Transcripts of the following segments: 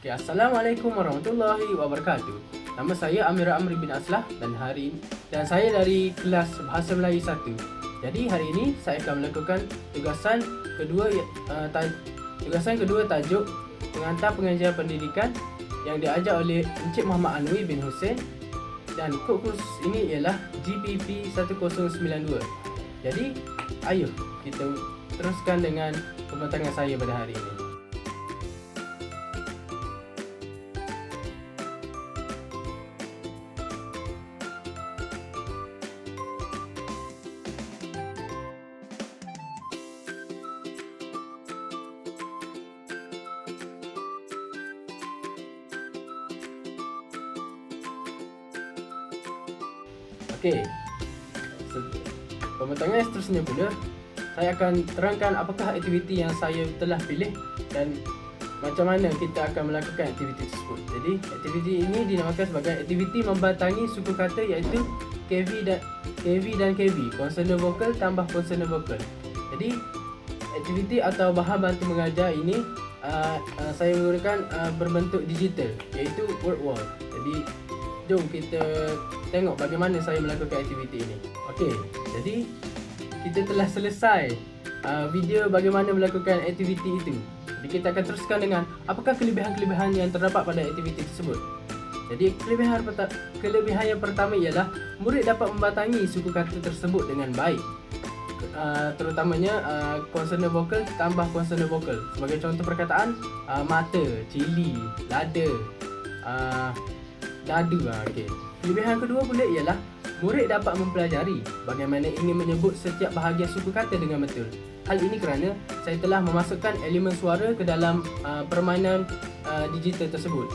Okay, Assalamualaikum warahmatullahi wabarakatuh. Nama saya Amira Amri bin Aslah dan saya dari kelas Bahasa Melayu 1. Jadi hari ini saya akan melakukan tugasan kedua tajuk pengantar pengajar pendidikan yang diajar oleh Encik Muhammad Anwi bin Hussein, dan kod kursus ini ialah GPP 1092. Jadi ayo kita teruskan dengan pembincangan saya pada hari ini. Okey, pembincangan yang seterusnya pula, saya akan terangkan apakah aktiviti yang saya telah pilih dan macam mana kita akan melakukan aktiviti tersebut. Jadi, aktiviti ini dinamakan sebagai aktiviti membatangi suku kata, iaitu KV dan KV, konsonant vokal tambah konsonant vokal. Jadi, aktiviti atau bahan bantu mengajar ini saya menggunakan berbentuk digital, iaitu word wall. Jadi, jom kita tengok bagaimana saya melakukan aktiviti ini. Okey, jadi kita telah selesai video bagaimana melakukan aktiviti itu. Jadi kita akan teruskan dengan apakah kelebihan-kelebihan yang terdapat pada aktiviti tersebut. Jadi kelebihan yang pertama ialah murid dapat membatangi suku kata tersebut dengan baik. Terutamanya konsonant vokal tambah konsonant vokal. Sebagai contoh perkataan, mata, cili, lada, dadu. Okey. Kelebihan kedua pula ialah murid dapat mempelajari bagaimana ingin menyebut setiap bahagian suku kata dengan betul. Hal ini kerana saya telah memasukkan elemen suara ke dalam permainan digital tersebut.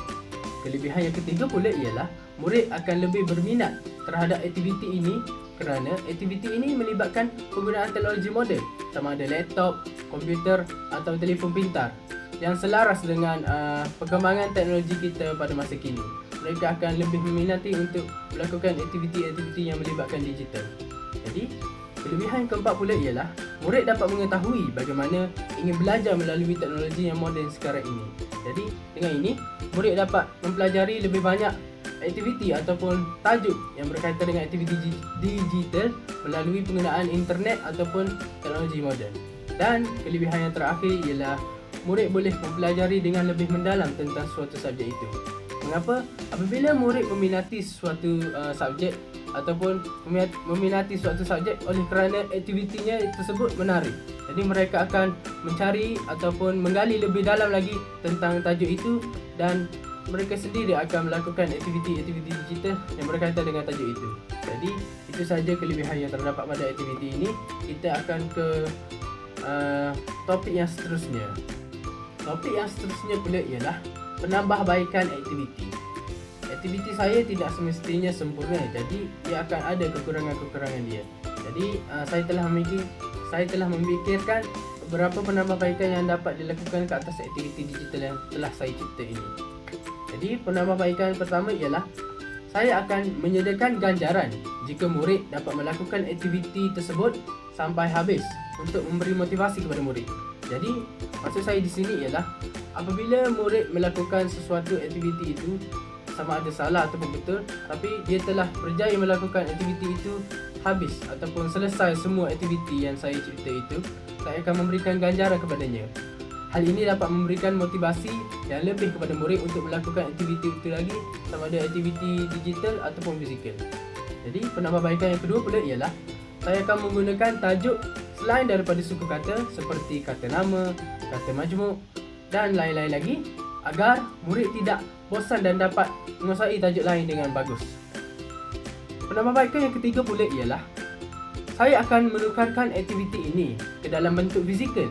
Kelebihan yang ketiga pula ialah murid akan lebih berminat terhadap aktiviti ini kerana aktiviti ini melibatkan penggunaan teknologi moden, sama ada laptop, komputer atau telefon pintar yang selaras dengan perkembangan teknologi kita pada masa kini. Mereka akan lebih meminati untuk melakukan aktiviti-aktiviti yang melibatkan digital. Jadi, kelebihan yang keempat pula ialah murid dapat mengetahui bagaimana ingin belajar melalui teknologi yang moden sekarang ini. Jadi, dengan ini, murid dapat mempelajari lebih banyak aktiviti ataupun tajuk yang berkaitan dengan aktiviti digital melalui penggunaan internet ataupun teknologi moden. Dan kelebihan yang terakhir ialah murid boleh mempelajari dengan lebih mendalam tentang suatu subjek itu. Mengapa? Apabila murid meminati suatu subjek ataupun meminati suatu subjek oleh kerana aktivitinya tersebut menarik, jadi mereka akan mencari ataupun menggali lebih dalam lagi tentang tajuk itu, dan mereka sendiri akan melakukan aktiviti-aktiviti digital yang berkaitan dengan tajuk itu. Jadi itu sahaja kelebihan yang terdapat pada aktiviti ini. Kita akan ke topik yang seterusnya. Topik yang seterusnya pula ialah penambahbaikan aktiviti. Aktiviti saya tidak semestinya sempurna, jadi ia akan ada kekurangan-kekurangan dia. Jadi saya telah memikirkan beberapa penambahbaikan yang dapat dilakukan ke atas aktiviti digital yang telah saya cipta ini. Jadi penambahbaikan pertama ialah saya akan menyediakan ganjaran jika murid dapat melakukan aktiviti tersebut sampai habis untuk memberi motivasi kepada murid. Jadi maksud saya di sini ialah apabila murid melakukan sesuatu aktiviti itu, sama ada salah ataupun betul, tapi dia telah berjaya melakukan aktiviti itu habis ataupun selesai semua aktiviti yang saya cipta itu, saya akan memberikan ganjaran kepadanya. Hal ini dapat memberikan motivasi yang lebih kepada murid untuk melakukan aktiviti itu lagi, sama ada aktiviti digital ataupun fizikal. Jadi penambahbaikan yang kedua pula ialah saya akan menggunakan tajuk selain daripada suku kata seperti kata nama, kata majmuk dan lain-lain lagi agar murid tidak bosan dan dapat menguasai tajuk lain dengan bagus. Penambahbaikan yang ketiga pula ialah saya akan menukarkan aktiviti ini ke dalam bentuk fizikal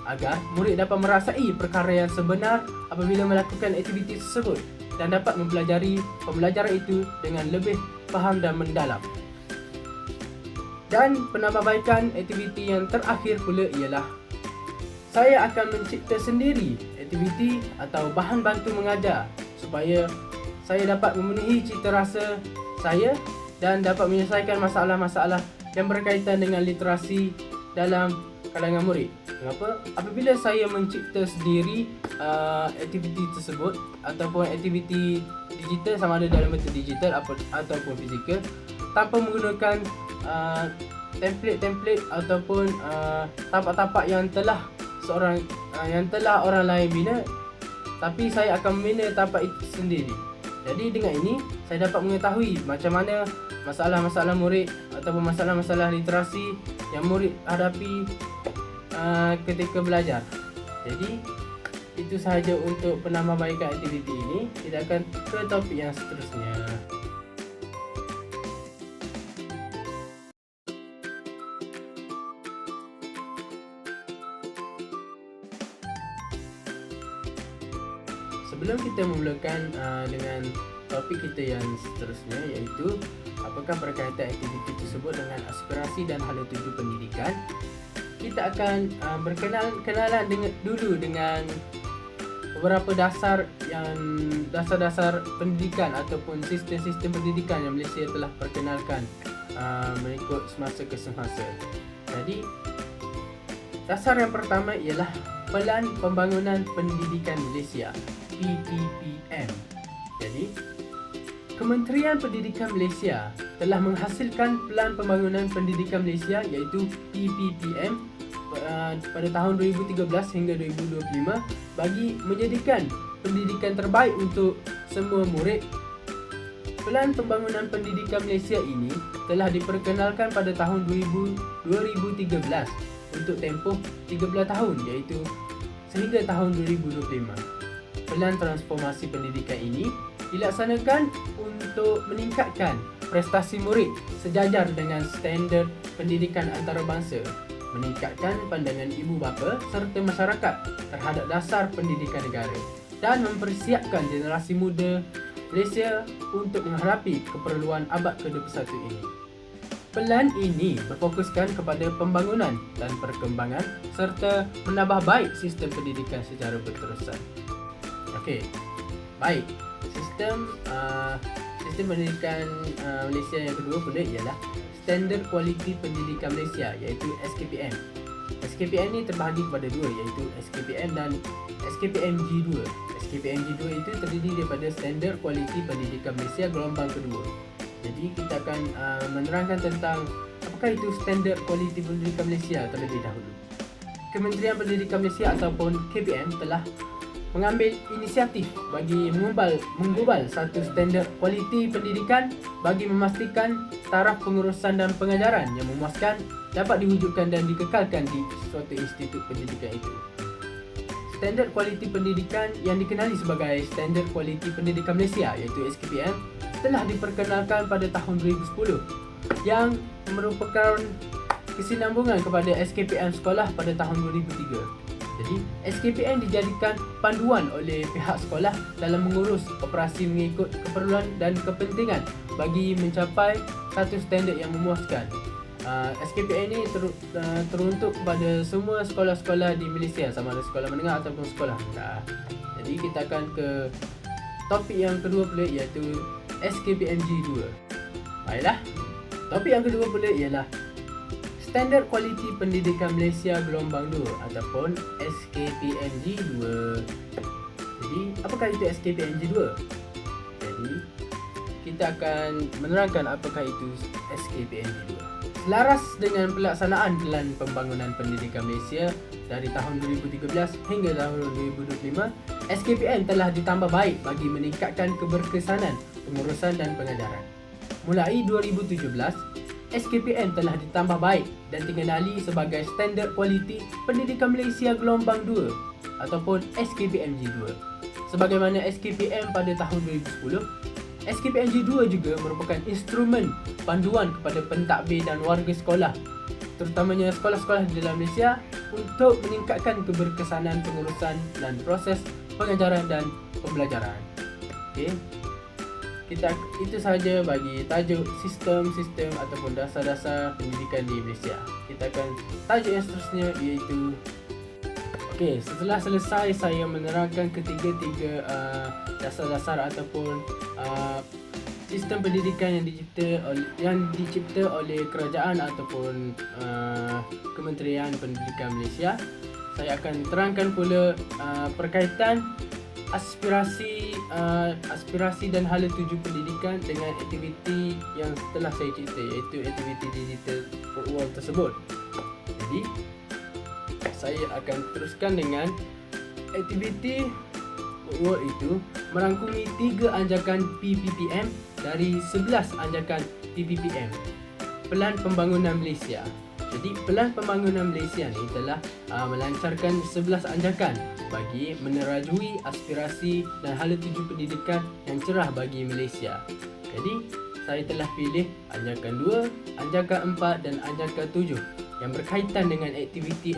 agar murid dapat merasai perkara yang sebenar apabila melakukan aktiviti tersebut dan dapat mempelajari pembelajaran itu dengan lebih faham dan mendalam. Dan penambahbaikan aktiviti yang terakhir pula ialah saya akan mencipta sendiri aktiviti atau bahan bantu mengajar supaya saya dapat memenuhi cita rasa saya dan dapat menyelesaikan masalah-masalah yang berkaitan dengan literasi dalam kalangan murid. Mengapa? Apabila saya mencipta sendiri aktiviti tersebut ataupun aktiviti digital, sama ada dalam bentuk digital ataupun fizikal, tanpa menggunakan template ataupun tapak-tapak yang telah orang lain bina, tapi saya akan membina tapak itu sendiri. Jadi dengan ini saya dapat mengetahui macam mana masalah-masalah murid ataupun masalah-masalah literasi yang murid hadapi ketika belajar. Jadi itu sahaja untuk penambahbaikan aktiviti ini. Kita akan ke topik yang seterusnya. Sebelum kita memulakan dengan topik kita yang seterusnya, iaitu apakah berkaitan aktiviti tersebut dengan aspirasi dan hala tuju pendidikan, kita akan berkenalan dulu dengan beberapa dasar pendidikan ataupun sistem pendidikan yang Malaysia telah perkenalkan mengikut semasa ke semasa. Jadi dasar yang pertama ialah Pelan Pembangunan Pendidikan Malaysia, PPPM. Jadi Kementerian Pendidikan Malaysia telah menghasilkan Pelan Pembangunan Pendidikan Malaysia iaitu PPPM pada tahun 2013 hingga 2025 bagi menyediakan pendidikan terbaik untuk semua murid. Pelan Pembangunan Pendidikan Malaysia ini telah diperkenalkan pada tahun 2013 untuk tempoh 13 tahun iaitu sehingga tahun 2025. Pelan transformasi pendidikan ini dilaksanakan untuk meningkatkan prestasi murid sejajar dengan standard pendidikan antarabangsa, meningkatkan pandangan ibu bapa serta masyarakat terhadap dasar pendidikan negara dan mempersiapkan generasi muda Malaysia untuk menghadapi keperluan abad ke-21 ini. Pelan ini berfokuskan kepada pembangunan dan perkembangan serta menambah baik sistem pendidikan secara berterusan. Okey, baik. Sistem pendidikan Malaysia yang kedua pula ialah Standard Kualiti Pendidikan Malaysia iaitu SKPM. SKPM ni terbahagi kepada dua iaitu SKPM dan SKPMG2. SKPMG2 itu terdiri daripada Standard Kualiti Pendidikan Malaysia gelombang kedua. Jadi kita akan menerangkan tentang apakah itu Standard Kualiti Pendidikan Malaysia terlebih dahulu. Kementerian Pendidikan Malaysia ataupun KPM telah mengambil inisiatif bagi menggubal satu standard kualiti pendidikan bagi memastikan taraf pengurusan dan pengajaran yang memuaskan dapat diwujudkan dan dikekalkan di suatu institut pendidikan itu. Standard kualiti pendidikan yang dikenali sebagai Standard Kualiti Pendidikan Malaysia iaitu SKPM telah diperkenalkan pada tahun 2010 yang merupakan kesinambungan kepada SKPM sekolah pada tahun 2003. Jadi, SKPM dijadikan panduan oleh pihak sekolah dalam mengurus operasi mengikut keperluan dan kepentingan bagi mencapai satu standard yang memuaskan. SKPM ini teruntuk kepada semua sekolah-sekolah di Malaysia, sama ada sekolah menengah ataupun sekolah rendah. Jadi, kita akan ke topik yang kedua pula iaitu SKPMG2. Baiklah, topik yang kedua pula ialah Standard Kualiti Pendidikan Malaysia Gelombang 2 ataupun SKPMG2. Jadi, apakah itu SKPMG2? Jadi, kita akan menerangkan apakah itu SKPMG2. Selaras dengan pelaksanaan Pelan Pembangunan Pendidikan Malaysia dari tahun 2013 hingga tahun 2025, SKPM telah ditambah baik bagi meningkatkan keberkesanan pengurusan dan pengajaran. Mulai 2017, SKPM telah ditambah baik dan dikenali sebagai Standard Kualiti Pendidikan Malaysia Gelombang 2 ataupun SKPMG2. Sebagaimana SKPM pada tahun 2010, SKPMG2 juga merupakan instrumen panduan kepada pentadbir dan warga sekolah, terutamanya sekolah-sekolah di dalam Malaysia untuk meningkatkan keberkesanan pengurusan dan proses pengajaran dan pembelajaran. Okey. Itu sahaja bagi tajuk sistem-sistem ataupun dasar-dasar pendidikan di Malaysia. Kita akan tajuk yang seterusnya iaitu Okey, setelah selesai saya menerangkan ketiga-tiga dasar-dasar ataupun sistem pendidikan yang dicipta oleh kerajaan ataupun Kementerian Pendidikan Malaysia, saya akan terangkan pula perkaitan aspirasi dan hala tuju pendidikan dengan aktiviti yang telah saya cipta, iaitu aktiviti digital for all tersebut. Jadi saya akan teruskan dengan aktiviti for all itu merangkumi 3 anjakan PPPM dari 11 anjakan PPPM, Pelan Pembangunan Malaysia. Jadi Pelan Pembangunan Malaysia ni telah melancarkan 11 anjakan bagi menerajui aspirasi dan hala tuju pendidikan yang cerah bagi Malaysia. Jadi saya telah pilih anjakan 2, anjakan 4 dan anjakan 7 yang berkaitan dengan aktiviti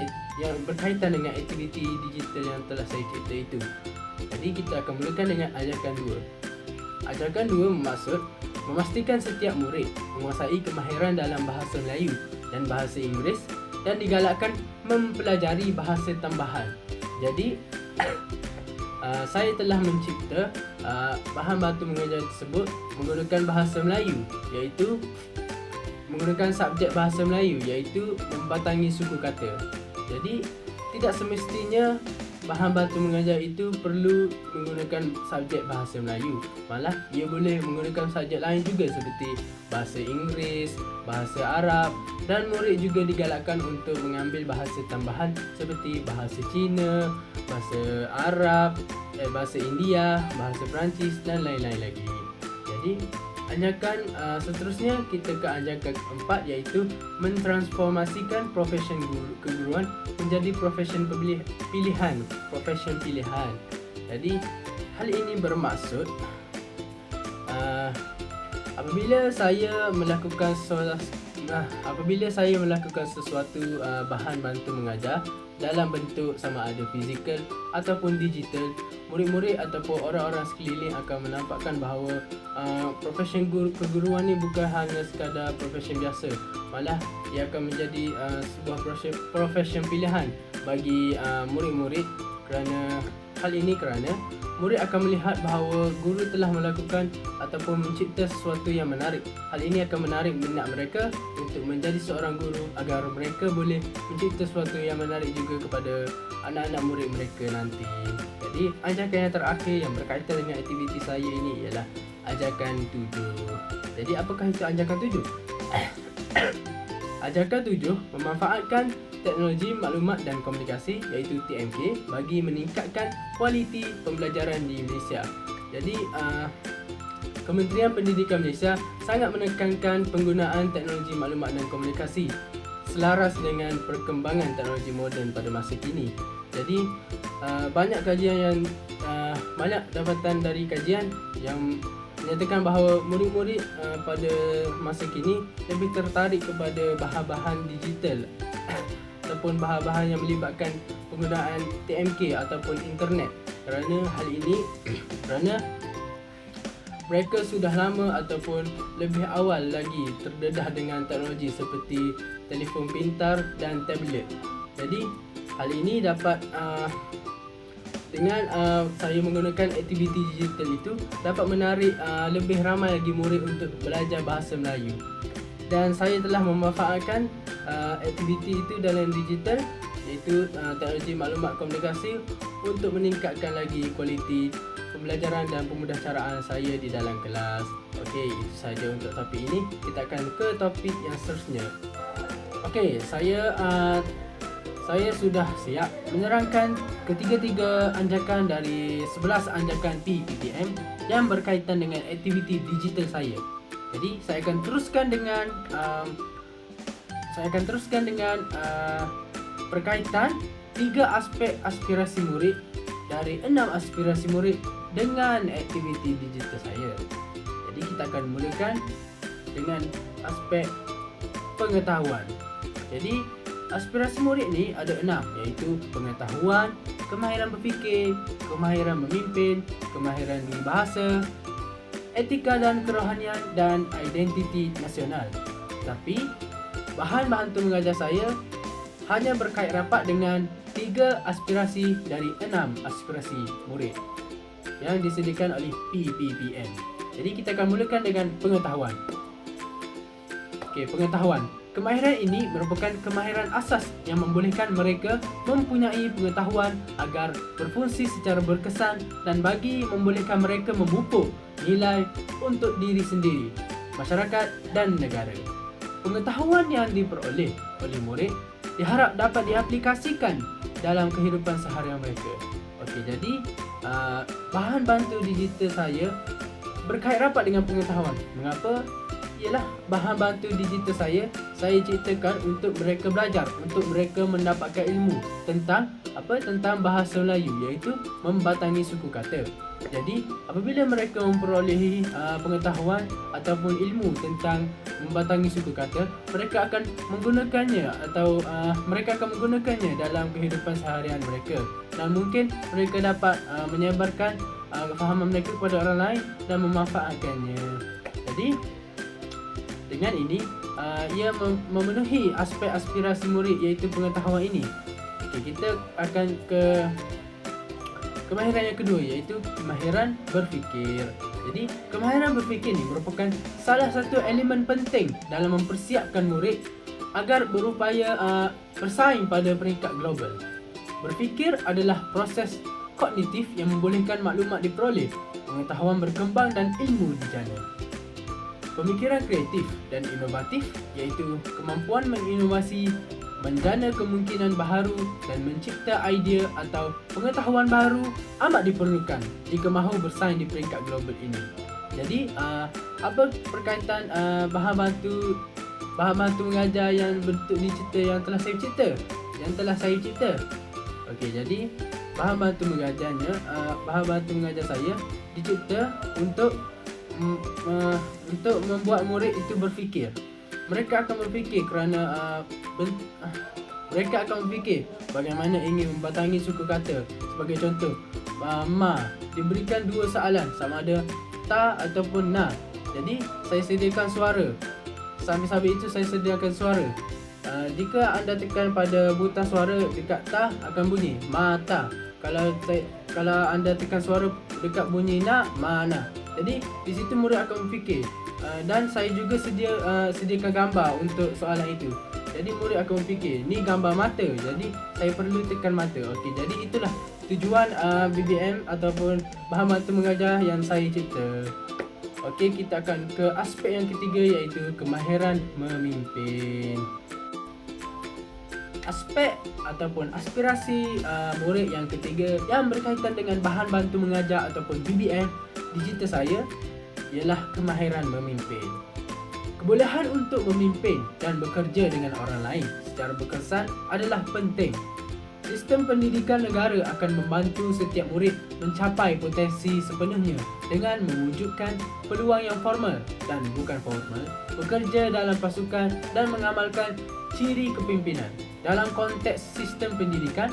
digital yang telah saya cipta itu. Jadi kita akan mulakan dengan anjakan 2. Anjakan 2 bermaksud memastikan setiap murid menguasai kemahiran dalam bahasa Melayu dan bahasa Inggeris dan digalakkan mempelajari bahasa tambahan. Jadi saya telah mencipta bahan batu mengajar tersebut menggunakan bahasa Melayu, iaitu menggunakan subjek bahasa Melayu, iaitu membatangi suku kata. Jadi tidak semestinya bahan batu mengajar itu perlu menggunakan subjek bahasa Melayu. Malah ia boleh menggunakan subjek lain juga seperti bahasa Inggeris, bahasa Arab, dan murid juga digalakkan untuk mengambil bahasa tambahan seperti bahasa Cina, bahasa Arab, bahasa India, bahasa Perancis dan lain-lain lagi. Jadi anjakan seterusnya kita ke anjakan 4, iaitu mentransformasikan profesion keguruan menjadi profesion pilihan. Jadi hal ini bermaksud apabila saya melakukan sesuatu bahan bantu mengajar dalam bentuk sama ada fizikal ataupun digital, murid-murid ataupun orang-orang sekeliling akan menampakkan bahawa profesion keguruan ni bukan hanya sekadar profesion biasa, malah ia akan menjadi sebuah profesion pilihan bagi murid-murid. Kerana murid akan melihat bahawa guru telah melakukan ataupun mencipta sesuatu yang menarik. Hal ini akan menarik minat mereka untuk menjadi seorang guru agar mereka boleh mencipta sesuatu yang menarik juga kepada anak-anak murid mereka nanti. Jadi anjakan yang terakhir yang berkaitan dengan aktiviti saya ini ialah anjakan 7. Jadi apakah itu anjakan 7? Anjakan 7 memanfaatkan teknologi maklumat dan komunikasi, iaitu TMK, bagi meningkatkan kualiti pembelajaran di Malaysia. Jadi Kementerian Pendidikan Malaysia sangat menekankan penggunaan teknologi maklumat dan komunikasi selaras dengan perkembangan teknologi moden pada masa kini. Jadi banyak dapatan dari kajian yang menyatakan bahawa murid-murid pada masa kini lebih tertarik kepada bahan-bahan digital ataupun bahan-bahan yang melibatkan penggunaan TMK ataupun internet. Kerana mereka sudah lama ataupun lebih awal lagi terdedah dengan teknologi seperti telefon pintar dan tablet. Jadi hal ini dapat dengan saya menggunakan aktiviti digital itu dapat menarik lebih ramai lagi murid untuk belajar bahasa Melayu. Dan saya telah memanfaatkan aktiviti itu dalam digital, iaitu teknologi maklumat komunikasi, untuk meningkatkan lagi kualiti pembelajaran dan pemudahcaraan saya di dalam kelas. Okey, itu sahaja untuk topik ini. Kita akan ke topik yang seterusnya. Okey, saya sudah siap menerangkan ketiga-tiga anjakan dari 11 anjakan PPPM yang berkaitan dengan aktiviti digital saya. Jadi saya akan teruskan dengan perkaitan 3 aspek aspirasi murid dari 6 aspirasi murid dengan aktiviti digital saya. Jadi kita akan mulakan dengan aspek pengetahuan. Jadi aspirasi murid ni ada 6, iaitu pengetahuan, kemahiran berfikir, kemahiran memimpin, kemahiran bahasa, etika dan kerohanian, dan identiti nasional. Tapi bahan bantu mengajar saya hanya berkait rapat dengan 3 aspirasi dari 6 aspirasi murid yang disediakan oleh PPPN. Jadi kita akan mulakan dengan pengetahuan. Okey, pengetahuan. Kemahiran ini merupakan kemahiran asas yang membolehkan mereka mempunyai pengetahuan agar berfungsi secara berkesan dan bagi membolehkan mereka memupuk nilai untuk diri sendiri, masyarakat dan negara. Pengetahuan yang diperoleh oleh murid diharap dapat diaplikasikan dalam kehidupan seharian mereka. Okey, jadi bahan bantu digital saya berkait rapat dengan pengetahuan. Mengapa? Ialah bahan bantu digital saya ciptakan untuk mereka belajar, untuk mereka mendapatkan ilmu tentang tentang bahasa Melayu, iaitu membatangi suku kata. Jadi apabila mereka memperolehi pengetahuan ataupun ilmu tentang membatangi suku kata, mereka akan menggunakannya atau mereka akan menggunakannya dalam kehidupan seharian mereka, dan mungkin mereka dapat menyebarkan kefahaman mereka kepada orang lain dan memanfaatkannya. Jadi dengan ini ia memenuhi aspek aspirasi murid, iaitu pengetahuan ini. Okey, kita akan ke kemahiran yang kedua, iaitu kemahiran berfikir. Jadi kemahiran berfikir ini merupakan salah satu elemen penting dalam mempersiapkan murid agar berupaya bersaing pada peringkat global. Berfikir adalah proses kognitif yang membolehkan maklumat diperoleh, pengetahuan berkembang dan ilmu dijana. Pemikiran kreatif dan inovatif, iaitu kemampuan menginovasi, menjana kemungkinan baharu dan mencipta idea atau pengetahuan baru amat diperlukan jika mahu bersaing di peringkat global ini. Jadi apa berkaitan bahan bantu mengajar yang bentuk digital yang telah saya cipta? Okey, jadi bahan bantu mengajar saya dicipta untuk membuat murid itu berfikir. Mereka akan berfikir mereka akan berfikir bagaimana ingin membatangi suku kata. Sebagai contoh, diberikan 2 soalan sama ada ta ataupun na. Jadi saya sediakan suara. Sambil-sambil itu saya sediakan suara. Jika anda tekan pada butang suara dekat ta, akan bunyi mata. Kalau anda tekan suara dekat bunyi na, mana. Jadi di situ murid akan berfikir. Dan saya juga sediakan gambar untuk soalan itu. Jadi murid akan berfikir, ni gambar mata, jadi saya perlu tekan mata. Okey, jadi itulah tujuan BBM ataupun bahan bantu mengajar yang saya cipta. Okey, kita akan ke aspek yang ketiga, iaitu kemahiran memimpin. Aspek ataupun aspirasi murid yang ketiga yang berkaitan dengan bahan bantu mengajar ataupun BBM digital saya ialah kemahiran memimpin. Kebolehan untuk memimpin dan bekerja dengan orang lain secara berkesan adalah penting. Sistem pendidikan negara akan membantu setiap murid mencapai potensi sepenuhnya dengan mewujudkan peluang yang formal dan bukan formal, bekerja dalam pasukan dan mengamalkan ciri kepimpinan. Dalam konteks sistem pendidikan,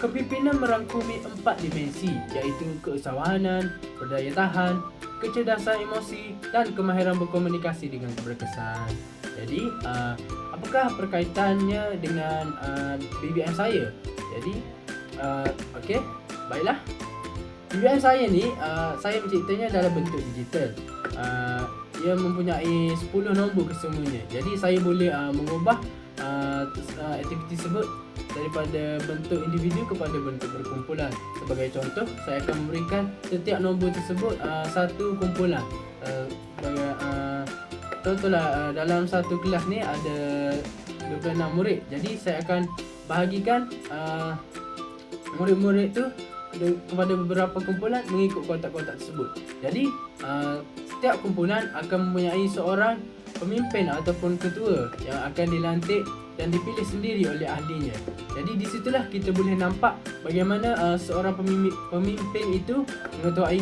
kepimpinan merangkumi 4 dimensi, iaitu keusahawanan, berdaya tahan, kecerdasan emosi dan kemahiran berkomunikasi dengan berkesan. Jadi, apakah perkaitannya dengan BBM saya? Jadi, okey, baiklah. BBM saya ni, saya menciptanya dalam bentuk digital. Ia mempunyai 10 nombor kesemuanya. Jadi, saya boleh mengubah aktiviti tersebut daripada bentuk individu kepada bentuk berkumpulan. Sebagai contoh, saya akan memberikan setiap nombor tersebut satu kumpulan. Contohlah, dalam satu kelas ni ada 26 murid. Jadi saya akan bahagikan murid-murid tu kepada beberapa kumpulan mengikut kotak-kotak tersebut. Jadi setiap kumpulan akan mempunyai seorang pemimpin ataupun ketua yang akan dilantik dan dipilih sendiri oleh ahlinya. Jadi di situlah kita boleh nampak bagaimana seorang pemimpin itu mengetuai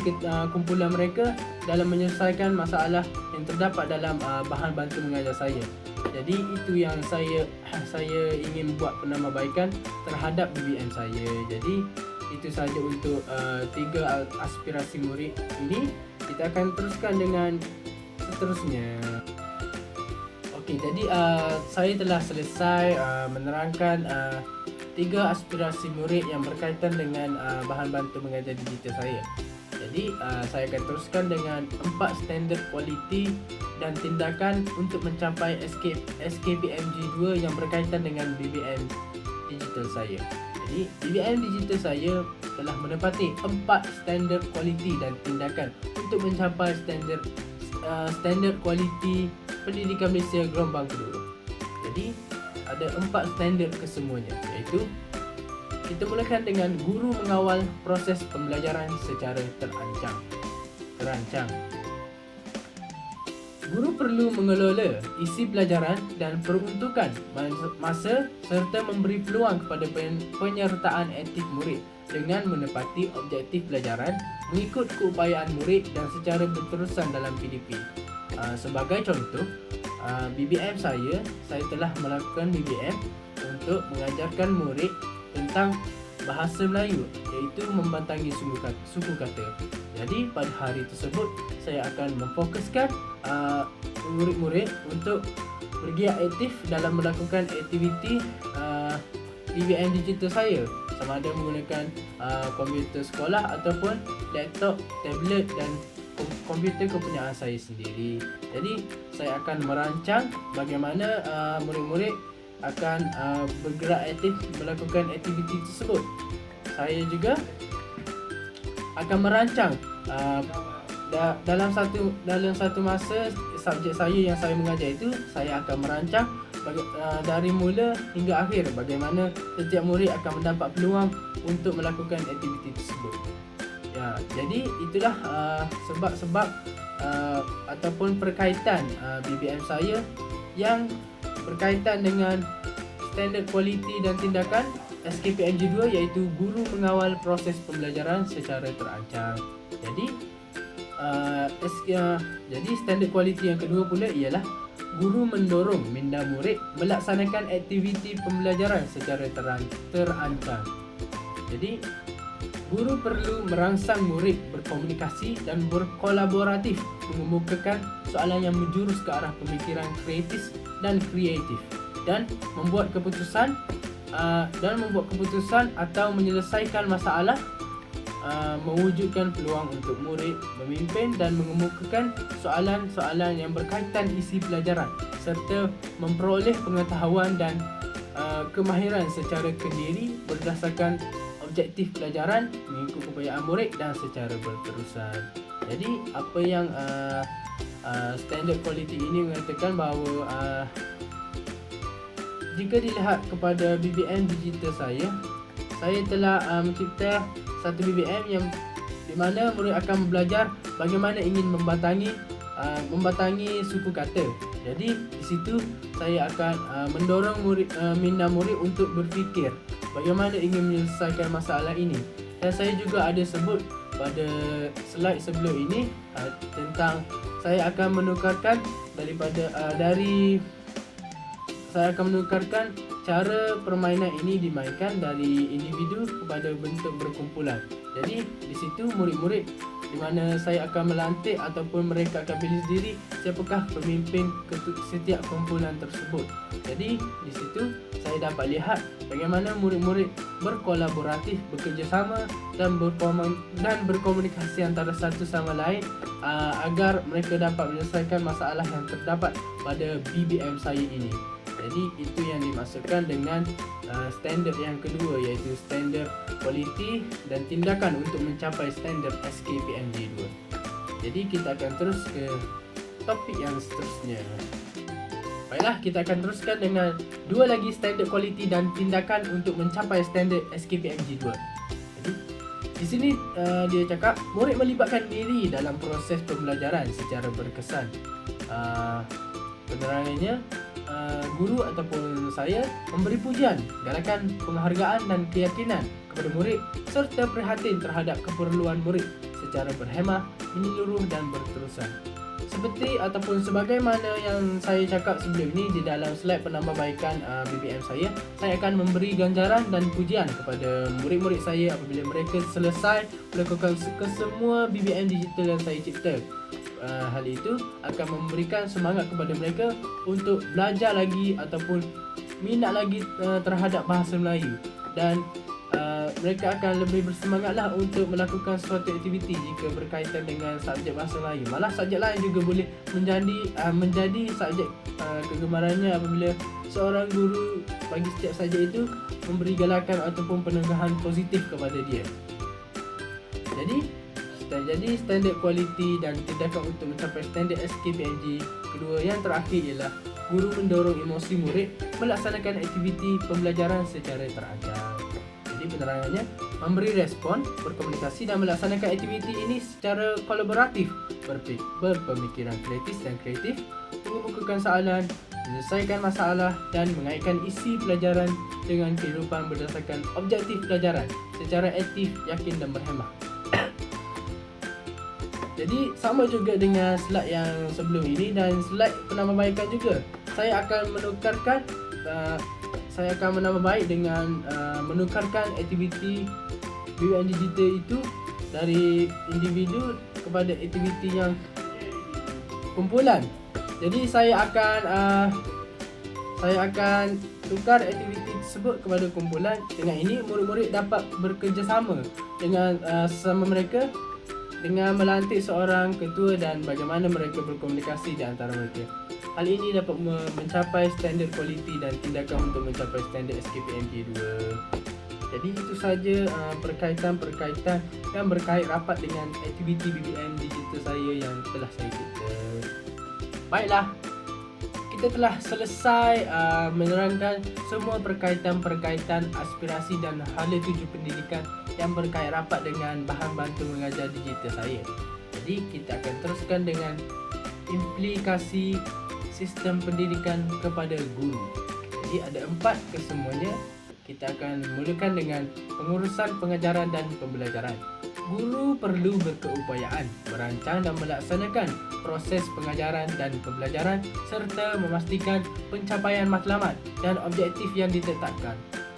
kumpulan mereka dalam menyelesaikan masalah yang terdapat dalam bahan bantu mengajar saya. Jadi itu yang saya ingin buat penambahbaikan terhadap BBM saya. Jadi itu sahaja untuk 3 aspirasi murid ini. Kita akan teruskan dengan seterusnya. Okey, jadi saya telah selesai menerangkan 3 aspirasi murid yang berkaitan dengan bahan bantu mengajar digital saya. Jadi saya akan teruskan dengan 4 standard kualiti dan tindakan untuk mencapai SKPMG 2 yang berkaitan dengan BBM digital saya. Jadi BBM digital saya telah menepati 4 standard kualiti dan tindakan untuk mencapai standard kualiti pendidikan Malaysia gelombang kedua. Jadi ada 4 standard kesemuanya, iaitu kita mulakan dengan guru mengawal proses pembelajaran secara terancang. Guru perlu mengelola isi pelajaran dan peruntukan masa serta memberi peluang kepada penyertaan aktif murid dengan menepati objektif pelajaran, mengikut keupayaan murid dan secara berterusan dalam PDP. Sebagai contoh, BBM saya telah melakukan BBM untuk mengajarkan murid tentang bahasa Melayu, iaitu membantangi suku kata. Jadi pada hari tersebut saya akan memfokuskan murid-murid untuk bergiat aktif dalam melakukan aktiviti BBM digital saya, sama ada menggunakan komputer sekolah ataupun laptop, tablet dan komputer kepunyaan saya sendiri. Jadi saya akan merancang bagaimana murid-murid akan bergerak aktif melakukan aktiviti tersebut. Saya juga akan merancang dalam satu masa subjek saya yang saya mengajar itu, saya akan merancang dari mula hingga akhir bagaimana setiap murid akan mendapat peluang untuk melakukan aktiviti tersebut. Ya, jadi itulah sebab-sebab ataupun perkaitan BBM saya yang berkaitan dengan standard kualiti dan tindakan SKPMG 2, iaitu guru mengawal proses pembelajaran secara terancang. Jadi standard kualiti yang kedua pula ialah guru mendorong minda murid melaksanakan aktiviti pembelajaran secara terancang. Jadi guru perlu merangsang murid berkomunikasi dan berkolaboratif, mengemukakan soalan yang menjurus ke arah pemikiran kreatif dan membuat keputusan atau menyelesaikan masalah, mewujudkan peluang untuk murid memimpin dan mengemukakan soalan-soalan yang berkaitan isi pelajaran serta memperoleh pengetahuan dan kemahiran secara kendiri berdasarkan objektif pelajaran, mengikut keupayaan murid dan secara berterusan. Jadi apa yang standard quality ini mengatakan bahawa jika dilihat kepada BBM digital saya telah mencipta satu BBM yang di mana murid akan belajar bagaimana ingin membatangi suku kata. Jadi di situ saya akan mendorong minda murid untuk berfikir bagaimana ingin menyelesaikan masalah ini. Dan saya juga ada sebut pada slide sebelum ini tentang saya akan menukarkan saya akan menukarkan cara permainan ini dimainkan dari individu kepada bentuk berkumpulan. Jadi di situ murid-murid di mana saya akan melantik ataupun mereka akan pilih sendiri siapakah pemimpin setiap kumpulan tersebut. Jadi di situ saya dapat lihat bagaimana murid-murid berkolaboratif, bekerjasama dan berkomunikasi antara satu sama lain agar mereka dapat menyelesaikan masalah yang terdapat pada BBM saya ini. Jadi itu yang dimaksudkan dengan standard yang kedua, iaitu standard kualiti dan tindakan untuk mencapai standard SKPMG 2. Jadi kita akan terus ke topik yang seterusnya. Baiklah, kita akan teruskan dengan dua lagi standard kualiti dan tindakan untuk mencapai standard SKPMG 2. Jadi di sini dia cakap murid melibatkan diri dalam proses pembelajaran secara berkesan. Penerangannya, guru ataupun saya memberi pujian, galakan, penghargaan dan keyakinan kepada murid serta prihatin terhadap keperluan murid secara berhemah, menyeluruh dan berterusan. Seperti ataupun sebagaimana yang saya cakap sebelum ini di dalam slide penambahbaikan BBM saya akan memberi ganjaran dan pujian kepada murid-murid saya apabila mereka selesai melakukan kesemua BBM digital yang saya cipta. Hal itu akan memberikan semangat kepada mereka untuk belajar lagi ataupun minat lagi terhadap bahasa Melayu. dan mereka akan lebih bersemangatlah untuk melakukan suatu aktiviti jika berkaitan dengan subjek bahasa Melayu. Malah subjek lain juga boleh menjadi subjek kegemarannya apabila seorang guru bagi setiap subjek itu memberi galakan ataupun penegahan positif kepada dia. Jadi standard kualiti dan tindakan untuk mencapai standard SKPMG. Kedua, yang terakhir ialah guru mendorong emosi murid melaksanakan aktiviti pembelajaran secara terancam. Jadi penerangannya, memberi respon, berkomunikasi dan melaksanakan aktiviti ini secara kolaboratif, berpemikiran kreatif, mengemukakan soalan, menyelesaikan masalah dan mengaitkan isi pelajaran dengan kehidupan berdasarkan objektif pelajaran secara aktif, yakin dan berhemah. Jadi sama juga dengan slide yang sebelum ini dan slide penambahbaikan juga. Saya akan menambah baik dengan menukarkan aktiviti BBM digital itu dari individu kepada aktiviti yang kumpulan. Jadi saya akan tukar aktiviti tersebut kepada kumpulan. Dengan ini murid-murid dapat bekerjasama dengan sesama mereka dengan melantik seorang ketua dan bagaimana mereka berkomunikasi di antara mereka. Hal ini dapat mencapai standard kualiti dan tindakan untuk mencapai standard SKPMG 2. Jadi itu saja perkaitan yang berkait rapat dengan aktiviti BBM digital saya yang telah saya cerita. Baiklah, kita telah selesai menerangkan semua perkaitan aspirasi dan hala tuju pendidikan yang berkait rapat dengan bahan bantu mengajar digital saya. Jadi kita akan teruskan dengan implikasi sistem pendidikan kepada guru. Jadi ada 4 kesemuanya. Kita akan mulakan dengan pengurusan pengajaran dan pembelajaran. Guru perlu berkeupayaan merancang dan melaksanakan proses pengajaran dan pembelajaran serta memastikan pencapaian matlamat dan objektif yang ditetapkan.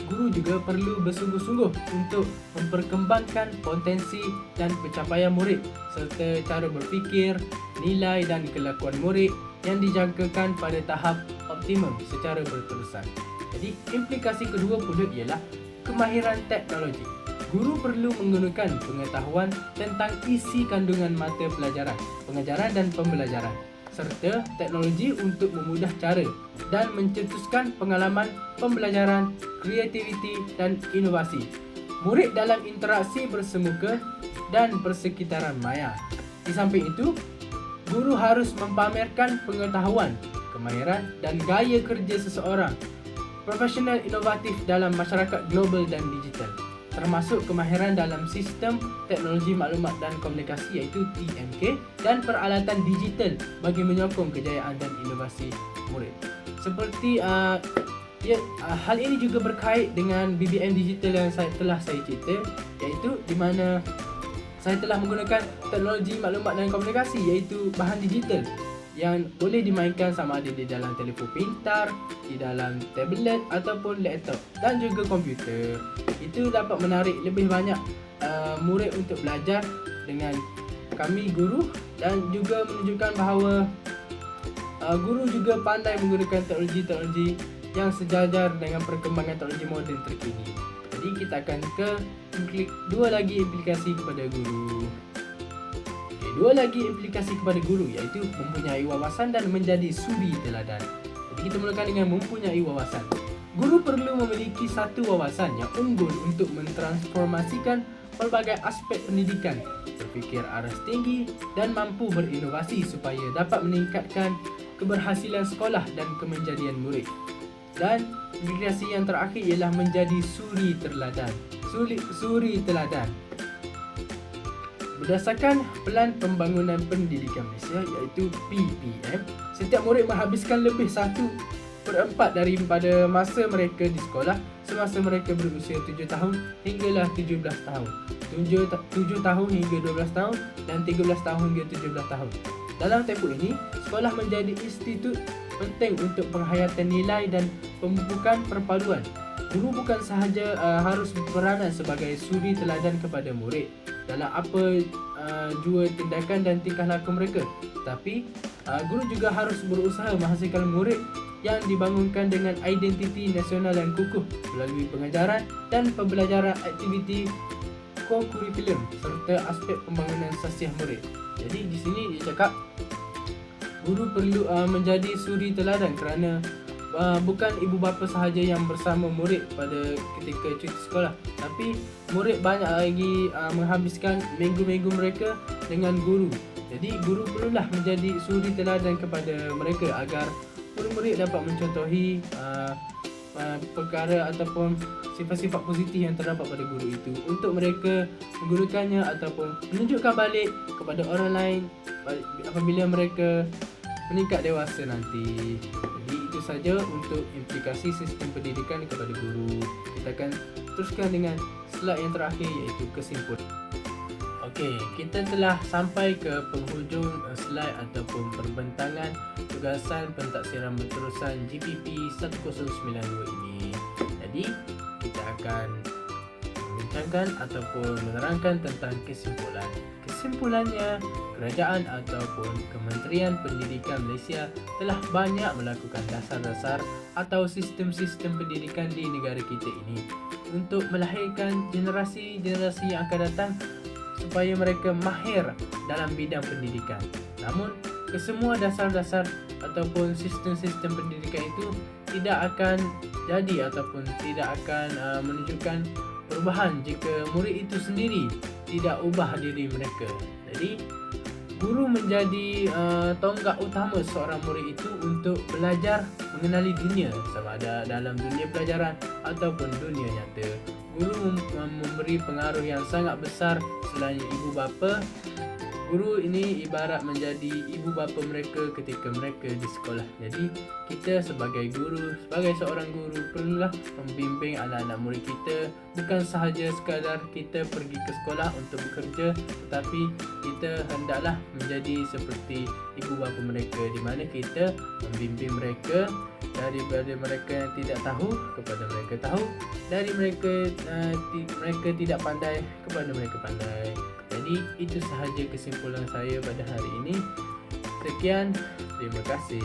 Guru juga perlu bersungguh-sungguh untuk memperkembangkan potensi dan pencapaian murid serta cara berfikir, nilai dan kelakuan murid yang dijangkakan pada tahap optimum secara berterusan. Jadi implikasi kedua pula ialah kemahiran teknologi. Guru perlu menggunakan pengetahuan tentang isi kandungan mata pelajaran, pengajaran dan pembelajaran serta teknologi untuk memudah cara dan mencetuskan pengalaman pembelajaran, kreativiti dan inovasi murid dalam interaksi bersemuka dan persekitaran maya. Di samping itu, guru harus mempamerkan pengetahuan, kemahiran dan gaya kerja seseorang profesional inovatif dalam masyarakat global dan digital, termasuk kemahiran dalam sistem teknologi maklumat dan komunikasi iaitu TMK dan peralatan digital bagi menyokong kejayaan dan inovasi murid. Seperti hal ini juga berkait dengan BBM digital yang telah saya cerita, iaitu di mana saya telah menggunakan teknologi maklumat dan komunikasi iaitu bahan digital yang boleh dimainkan sama ada di dalam telefon pintar, di dalam tablet ataupun laptop dan juga komputer. Itu dapat menarik lebih banyak murid untuk belajar dengan kami guru dan juga menunjukkan bahawa guru juga pandai menggunakan teknologi yang sejajar dengan perkembangan teknologi moden terkini. Jadi kita akan ke dua lagi implikasi kepada guru. Dua lagi implikasi kepada guru iaitu mempunyai wawasan dan menjadi suri teladan. Jadi kita mulakan dengan mempunyai wawasan. Guru perlu memiliki satu wawasan yang unggul untuk mentransformasikan pelbagai aspek pendidikan, berfikir aras tinggi dan mampu berinovasi supaya dapat meningkatkan keberhasilan sekolah dan kemenjadian murid. Dan implikasi yang terakhir ialah menjadi suri teladan. Suri teladan. Berdasarkan Pelan Pembangunan Pendidikan Malaysia iaitu PPM, setiap murid menghabiskan lebih 1/4 daripada masa mereka di sekolah semasa mereka berusia 7 tahun hinggalah 17 tahun, 7 tahun hingga 12 tahun dan 13 tahun hingga 17 tahun. Dalam tempoh ini, sekolah menjadi institut penting untuk penghayatan nilai dan pemupukan perpaduan. Guru bukan sahaja harus berperanan sebagai suri teladan kepada murid dalam apa jua tindakan dan tingkah laku mereka, tetapi guru juga harus berusaha menghasilkan murid yang dibangunkan dengan identiti nasional yang kukuh melalui pengajaran dan pembelajaran aktiviti co-curriculum serta aspek pembangunan sasiah murid. Jadi di sini dia cakap guru perlu menjadi suri teladan kerana bukan ibu bapa sahaja yang bersama murid pada ketika cuti sekolah, tapi murid banyak lagi menghabiskan minggu-minggu mereka dengan guru. Jadi guru perlulah menjadi suri teladan kepada mereka agar murid-murid dapat mencontohi perkara ataupun sifat-sifat positif yang terdapat pada guru itu untuk mereka menggunakannya ataupun menunjukkan balik kepada orang lain apabila mereka meningkat dewasa nanti. Jadi itu saja untuk implikasi sistem pendidikan kepada guru. Kita akan teruskan dengan slide yang terakhir iaitu kesimpulan. Okey, kita telah sampai ke penghujung slide ataupun perbentangan tugasan pentaksiran berterusan GPP 1092 ini. Jadi, kita akan membincangkan ataupun menerangkan tentang kesimpulan. Kesimpulannya, kerajaan ataupun Kementerian Pendidikan Malaysia telah banyak melakukan dasar-dasar atau sistem-sistem pendidikan di negara kita ini untuk melahirkan generasi-generasi yang akan datang supaya mereka mahir dalam bidang pendidikan. Namun, kesemua dasar-dasar ataupun sistem-sistem pendidikan itu tidak akan jadi ataupun tidak akan menunjukkan perubahan jika murid itu sendiri tidak ubah diri mereka. Jadi, guru menjadi tonggak utama seorang murid itu untuk belajar mengenali dunia, sama ada dalam dunia pelajaran ataupun dunia nyata. Guru memberi pengaruh yang sangat besar selain ibu bapa. Guru ini ibarat menjadi ibu bapa mereka ketika mereka di sekolah. Jadi kita sebagai guru, sebagai seorang guru perlulah membimbing anak-anak murid kita, bukan sahaja sekadar kita pergi ke sekolah untuk bekerja, tetapi kita hendaklah menjadi seperti ibu bapa mereka, di mana kita membimbing mereka daripada mereka yang tidak tahu kepada mereka tahu, dari mereka tidak pandai kepada mereka pandai. Jadi itu sahaja kesimpulan saya pada hari ini. Sekian, terima kasih.